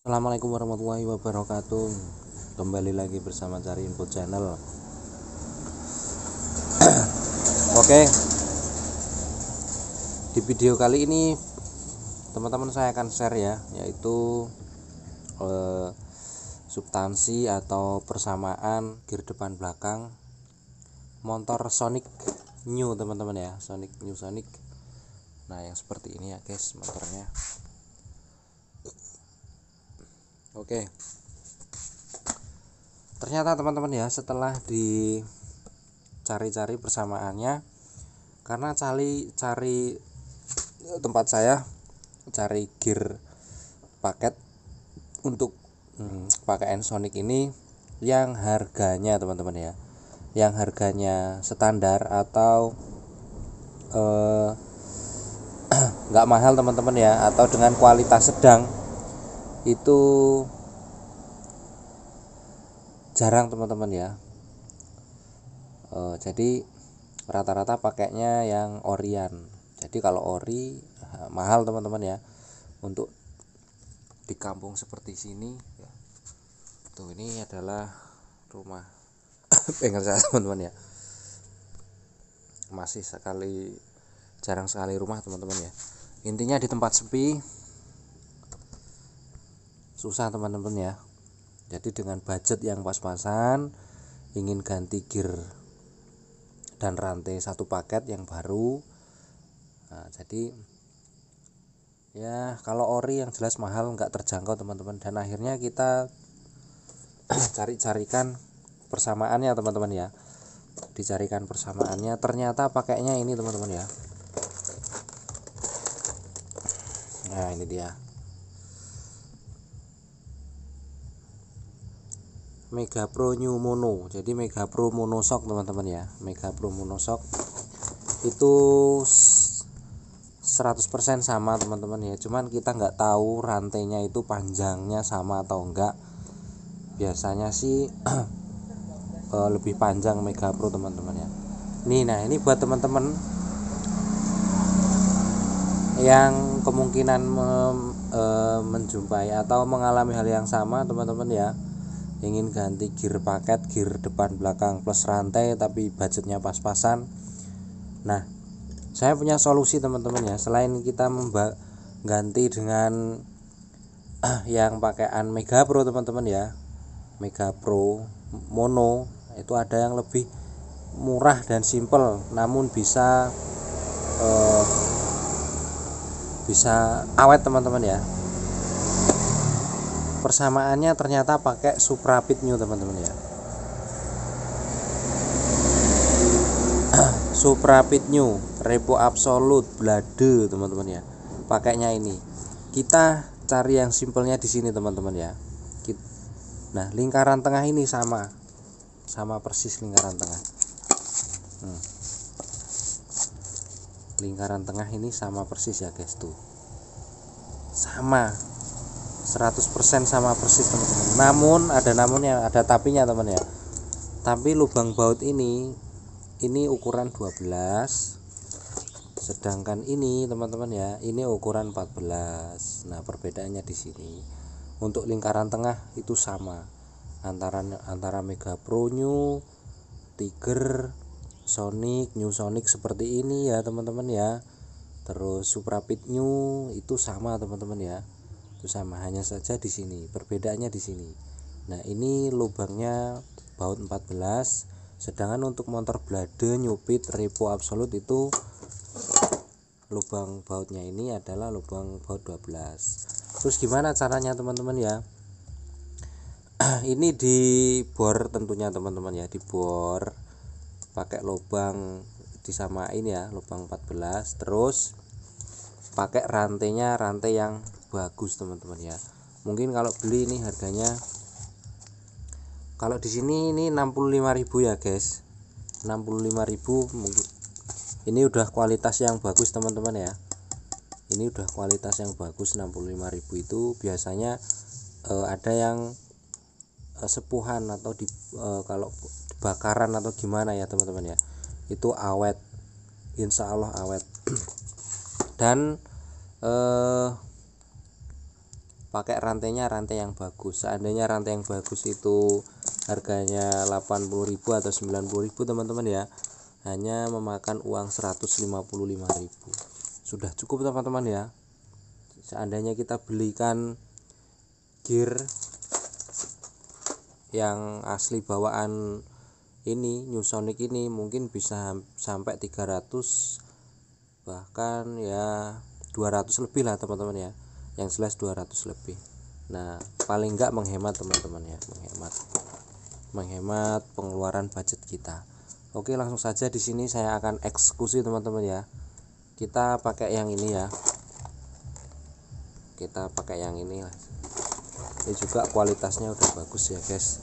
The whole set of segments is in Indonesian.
Assalamualaikum warahmatullahi wabarakatuh. Kembali lagi bersama Cari Info Channel. Oke, di video kali ini teman-teman saya akan share ya, yaitu substansi atau persamaan gear depan belakang motor Sonic New, teman-teman ya, Sonic New Sonic. Nah, yang seperti ini ya guys motornya. Oke, ternyata teman-teman ya, setelah dicari-cari persamaannya, karena cari tempat saya cari gear paket untuk pakaian Sonic ini yang harganya teman-teman ya, yang harganya standar atau nggak mahal teman-teman ya, atau dengan kualitas sedang, itu jarang teman-teman ya. Jadi rata-rata pakainya yang orian. Jadi kalau ori mahal teman-teman ya. Untuk di kampung seperti sini ya. Tuh, ini adalah rumah pengen saya teman-teman ya. Masih jarang sekali rumah teman-teman ya. Intinya di tempat sepi susah teman-teman ya. Jadi dengan budget yang pas-pasan, ingin ganti gear dan rantai satu paket yang baru. Nah, jadi ya kalau ori yang jelas mahal, nggak terjangkau teman-teman. Dan akhirnya kita cari-carikan persamaannya teman-teman ya. Dicarikan persamaannya, ternyata pakainya ini teman-teman ya. Nah, ini dia Mega Pro New Mono. Jadi Mega Pro Monoshock teman-teman ya. Mega Pro Monoshock itu 100% sama teman-teman ya. Cuman kita nggak tahu rantainya itu panjangnya sama atau enggak. Biasanya sih lebih panjang Mega Pro teman-teman ya. Nah ini buat teman-teman yang kemungkinan menjumpai atau mengalami hal yang sama teman-teman ya, ingin ganti gear paket, gear depan belakang plus rantai tapi budgetnya pas-pasan. Nah, saya punya solusi teman-teman ya. Selain kita ganti dengan yang pakaian Mega Pro teman-teman ya, Mega Pro Mono, itu ada yang lebih murah dan simple, namun bisa awet teman-teman ya. Persamaannya ternyata pakai Suprapit New teman-teman ya. Suprapit New Repo Absolute Blade teman-teman ya. Pakainya ini. Kita cari yang simpelnya di sini teman-teman ya. Nah, lingkaran tengah ini sama persis lingkaran tengah. Lingkaran tengah ini sama persis ya guys, tuh. Sama 100% sama persis teman-teman. Namun ada tapinya teman ya. Tapi lubang baut ini ukuran 12. Sedangkan ini teman-teman ya, ini ukuran 14. Nah, perbedaannya di sini. Untuk lingkaran tengah itu sama antara Mega Pro New, Tiger, Sonic, New Sonic seperti ini ya teman-teman ya. Terus Suprapit New itu sama teman-teman ya. Itu sama, hanya saja di sini perbedaannya di sini. Nah, ini lubangnya baut 14, sedangkan untuk motor Blade New-Pit Repo Absolute itu lubang bautnya ini adalah lubang baut 12. Terus gimana caranya teman-teman ya? Ini dibor tentunya teman-teman ya, dibor pakai lubang disamain ya, lubang 14. Terus pakai rantainya rantai yang bagus teman-teman ya. Mungkin kalau beli ini harganya, kalau di sini ini 65.000 ya guys. 65.000 mungkin. Ini udah kualitas yang bagus teman-teman ya. Ini udah kualitas yang bagus. 65.000 itu biasanya ada yang sepuhan atau kalau dibakaran atau gimana ya teman-teman ya, itu awet, insya Allah awet. Dan pakai rantainya rantai yang bagus. Seandainya rantai yang bagus itu harganya 80.000 atau 90.000 teman-teman ya, hanya memakan uang 155.000. Sudah cukup teman-teman ya. Seandainya kita belikan gear yang asli bawaan ini New Sonic ini mungkin bisa sampai 300, bahkan ya 200 lebih lah teman-teman ya, yang jelas 200 lebih. Nah paling enggak menghemat teman-teman ya, menghemat pengeluaran budget kita. Oke, langsung saja di sini saya akan eksekusi teman-teman ya. Kita pakai yang ini ya, kita pakai yang ini lah. Ini juga kualitasnya udah bagus ya guys.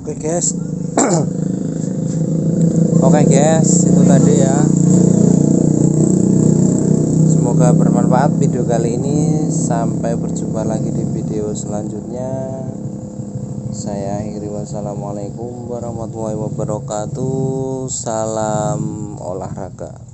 Oke guys. Oke guys, itu tadi ya. Semoga bermanfaat video kali ini. Sampai berjumpa lagi di video selanjutnya. Saya akhiri, wassalamualaikum warahmatullahi wabarakatuh. Salam olahraga.